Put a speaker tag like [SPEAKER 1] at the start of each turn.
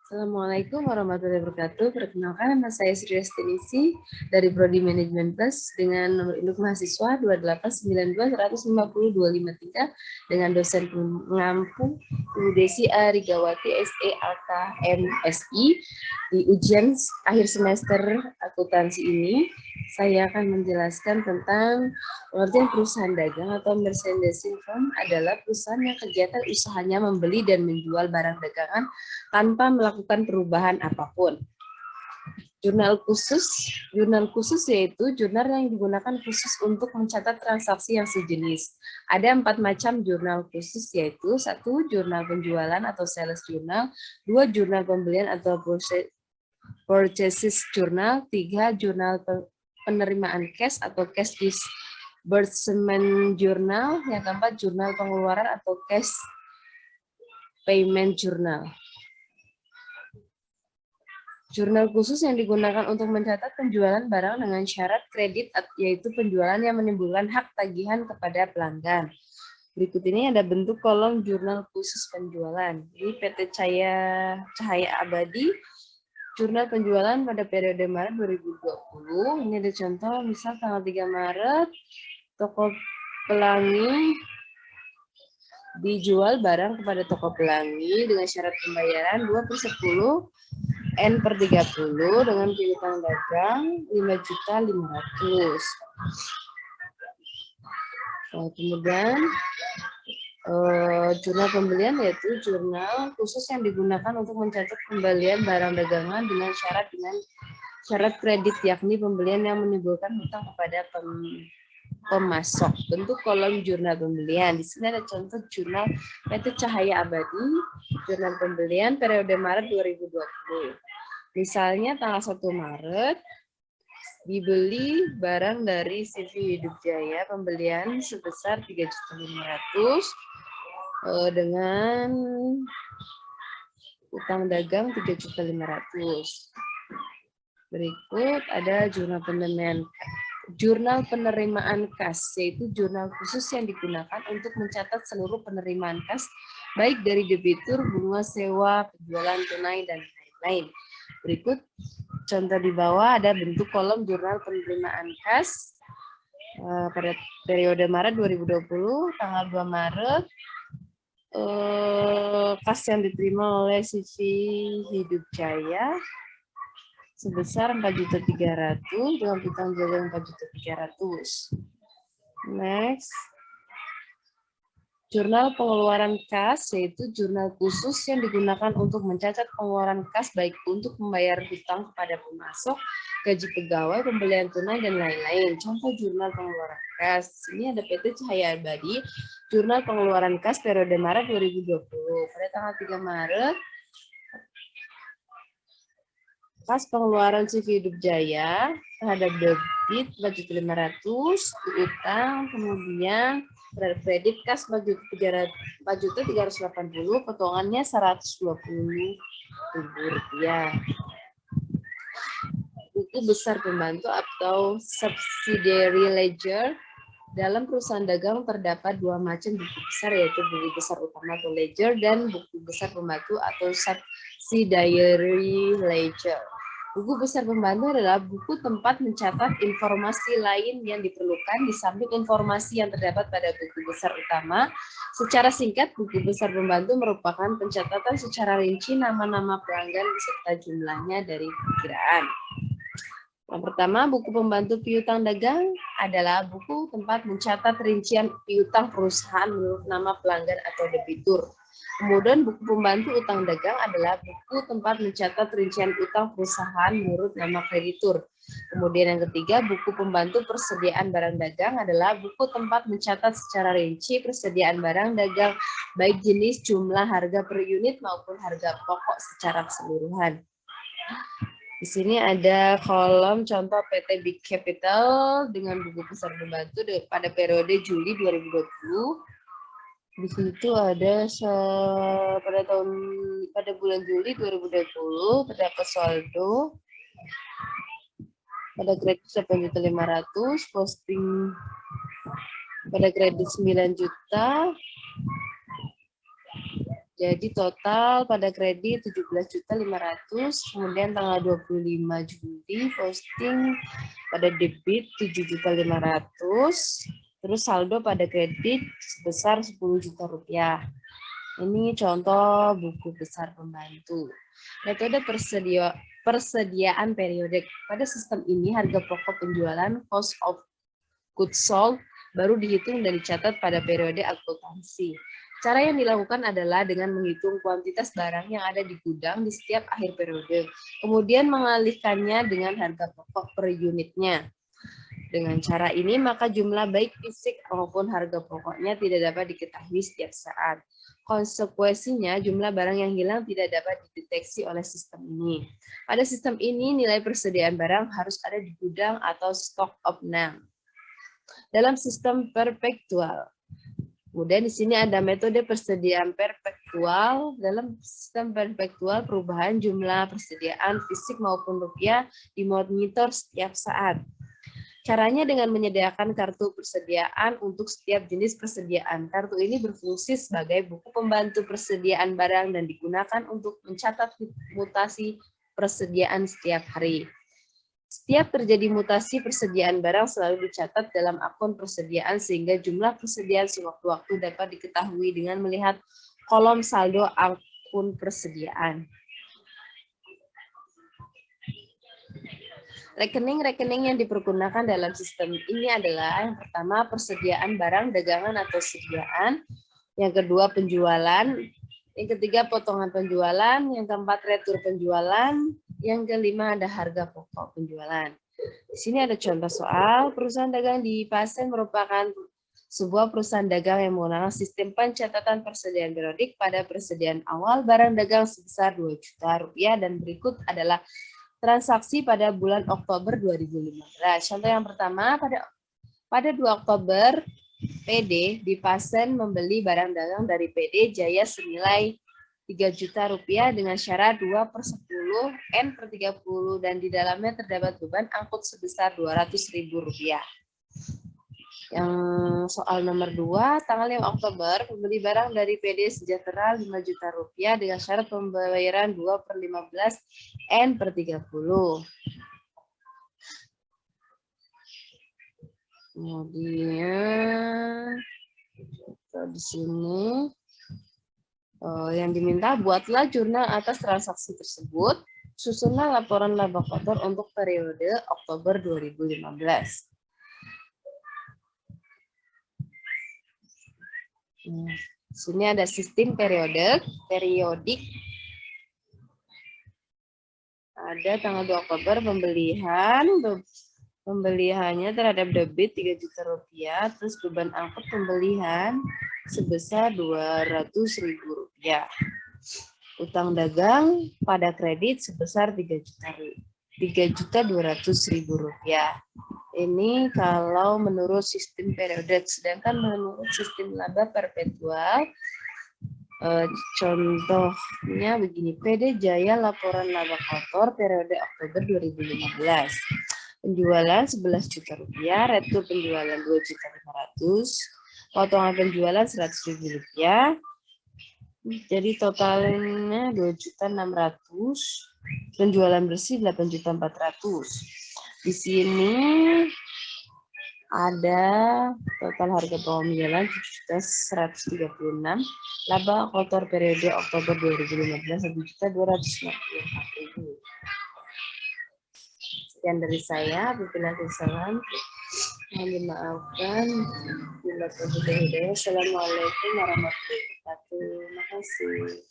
[SPEAKER 1] Assalamualaikum warahmatullahi wabarakatuh. Perkenalkan, nama saya Sri Restinisi dari Prodi Manajemen Plus dengan nomor induk mahasiswa 289215025 dengan dosen pengampu Ibu Desi Arigawati SEAK MSI. Di ujian akhir semester akuntansi ini, saya akan menjelaskan tentang pengertian perusahaan dagang atau merchandising firm adalah perusahaan yang kegiatan usahanya membeli dan menjual barang dagangan tanpa melakukan perubahan apapun. Jurnal khusus yaitu jurnal yang digunakan khusus untuk mencatat transaksi yang sejenis. Ada 4 macam jurnal khusus yaitu 1. Jurnal penjualan atau sales journal, 2. Jurnal pembelian atau purchases journal, 3. Jurnal penerimaan cash atau cash disbursement journal, yang keempat jurnal pengeluaran atau cash payment journal. Jurnal khusus yang digunakan untuk mencatat penjualan barang dengan syarat kredit yaitu penjualan yang menimbulkan hak tagihan kepada pelanggan. Berikut ini ada bentuk kolom jurnal khusus penjualan. Di PT Cahaya Abadi, jurnal penjualan pada periode Maret 2020. Ini ada contoh, misal tanggal 3 Maret, toko Pelangi dijual barang kepada toko Pelangi dengan syarat pembayaran 2/10 N/30 dengan piutang dagang 5.500.000. Kemudian jurnal pembelian yaitu jurnal khusus yang digunakan untuk mencatat pembelian barang dagangan dengan syarat kredit, yakni pembelian yang menimbulkan hutang kepada pemasok. Bentuk kolom jurnal pembelian. Di sini ada contoh jurnal PT Cahaya Abadi, jurnal pembelian periode Maret 2020. Misalnya tanggal 1 Maret dibeli barang dari CV Hidup Jaya, pembelian sebesar 3.500.000 dengan utang dagang 3.500.000. Berikut ada jurnal penerimaan kas, yaitu jurnal khusus yang digunakan untuk mencatat seluruh penerimaan kas, baik dari debitur, bunga sewa, penjualan tunai, dan lain-lain. Berikut contoh di bawah ada bentuk kolom jurnal penerimaan kas pada periode Maret 2020, tanggal 2 Maret, kas yang diterima oleh CV Hidup Jaya sebesar 4.300.000 dengan piutang dagang 4.300.000. Next. Jurnal pengeluaran kas yaitu jurnal khusus yang digunakan untuk mencatat pengeluaran kas baik untuk membayar hutang kepada pemasok, gaji pegawai, pembelian tunai, dan lain-lain. Contoh jurnal pengeluaran kas. Ini ada PT Cahaya Abadi, jurnal pengeluaran kas periode Maret 2020. Pada tanggal 3 Maret, kas pengeluaran CV Hidup Jaya terhadap debit 4.500.000, utang, kemudian terhadap kredit kas 4.380.000, potongannya Rp120.000. Buku besar pembantu atau subsidiary ledger. Dalam perusahaan dagang terdapat 2 macam buku besar, yaitu buku besar utama atau ledger dan buku besar pembantu atau subsidiary ledger. Buku besar pembantu adalah buku tempat mencatat informasi lain yang diperlukan di samping informasi yang terdapat pada buku besar utama. Secara singkat, buku besar pembantu merupakan pencatatan secara rinci nama-nama pelanggan beserta jumlahnya dari perkiraan. Yang pertama, buku pembantu piutang dagang adalah buku tempat mencatat rincian piutang perusahaan menurut nama pelanggan atau debitur. Kemudian buku pembantu utang dagang adalah buku tempat mencatat rincian utang perusahaan menurut nama kreditur. Kemudian yang ketiga, buku pembantu persediaan barang dagang adalah buku tempat mencatat secara rinci persediaan barang dagang, baik jenis, jumlah, harga per unit maupun harga pokok secara keseluruhan. Di sini ada kolom contoh PT Big Capital dengan buku besar pembantu pada periode Juli 2020. Di situ ada pada bulan Juli 2020 terdapat saldo pada kredit 8.500.000, posting pada kredit 9 juta, Jadi total pada kredit 17.500.000, kemudian tanggal 25 Juli posting pada debit 7.500.000, terus saldo pada kredit sebesar 10 juta rupiah. Ini contoh buku besar pembantu. Metode persediaan periodik. Pada sistem ini harga pokok penjualan cost of goods sold baru dihitung dan dicatat pada periode akuntansi. Cara yang dilakukan adalah dengan menghitung kuantitas barang yang ada di gudang di setiap akhir periode, kemudian mengalihkannya dengan harga pokok per unitnya. Dengan cara ini, maka jumlah baik fisik maupun harga pokoknya tidak dapat diketahui setiap saat. Konsekuensinya, jumlah barang yang hilang tidak dapat dideteksi oleh sistem ini. Pada sistem ini, nilai persediaan barang harus ada di gudang atau stock of name. Dalam sistem perpetual. Kemudian di sini ada metode persediaan perpetual. Dalam sistem perpetual, perubahan jumlah persediaan fisik maupun rupiah dimonitor setiap saat. Caranya dengan menyediakan kartu persediaan untuk setiap jenis persediaan. Kartu ini berfungsi sebagai buku pembantu persediaan barang dan digunakan untuk mencatat mutasi persediaan setiap hari. Setiap terjadi mutasi persediaan barang selalu dicatat dalam akun persediaan sehingga jumlah persediaan sewaktu-waktu dapat diketahui dengan melihat kolom saldo akun persediaan. Rekening-rekening yang dipergunakan dalam sistem ini adalah yang pertama persediaan barang dagangan atau sediaan, yang kedua penjualan, yang ketiga potongan penjualan, yang keempat retur penjualan, yang kelima ada harga pokok penjualan. Di sini ada contoh soal, perusahaan dagang di Pasen merupakan sebuah perusahaan dagang yang menggunakan sistem pencatatan persediaan periodik. Pada persediaan awal barang dagang sebesar 2 juta rupiah dan berikut adalah transaksi pada bulan Oktober 2015. Contoh yang pertama, pada 2 Oktober, PD di Pasen membeli barang dagang dari PD Jaya senilai 3 juta rupiah dengan syarat 2/10 N per 30 dan di dalamnya terdapat beban angkut sebesar 200.000 rupiah. Yang soal nomor 2, tanggal 5 Oktober, pembeli barang dari PD Sejahtera 5 juta rupiah dengan syarat pembayaran 2/15 N per 30. Kemudian di sini yang diminta, buatlah jurnal atas transaksi tersebut, susunlah laporan laba kotor untuk periode Oktober 2015. Sini ada sistem periodik. Ada tanggal 2 Oktober pembeliannya terhadap debit 3 juta rupiah, terus beban angkut pembelian sebesar 200.000 rupiah. Utang dagang pada kredit sebesar 3.200.000 rupiah. Ini kalau menurut sistem periodik, sedangkan menurut sistem laba perpetual, contohnya begini, PD Jaya laporan laba kotor periode Oktober 2015. Penjualan 11 juta rupiah, retur penjualan 2.500.000, potongan penjualan 100.000 rupiah. Jadi totalnya 2.600.000, penjualan bersih 8.400.000. Di sini ada total harga penjualan 7.136, laba kotor periode Oktober 2015 1.254.000. Sekian dari saya, wabillahi salam. Mohon dimaafkan bila terjadi hidayah. Assalamualaikum warahmatullahi wabarakatuh. Terima kasih.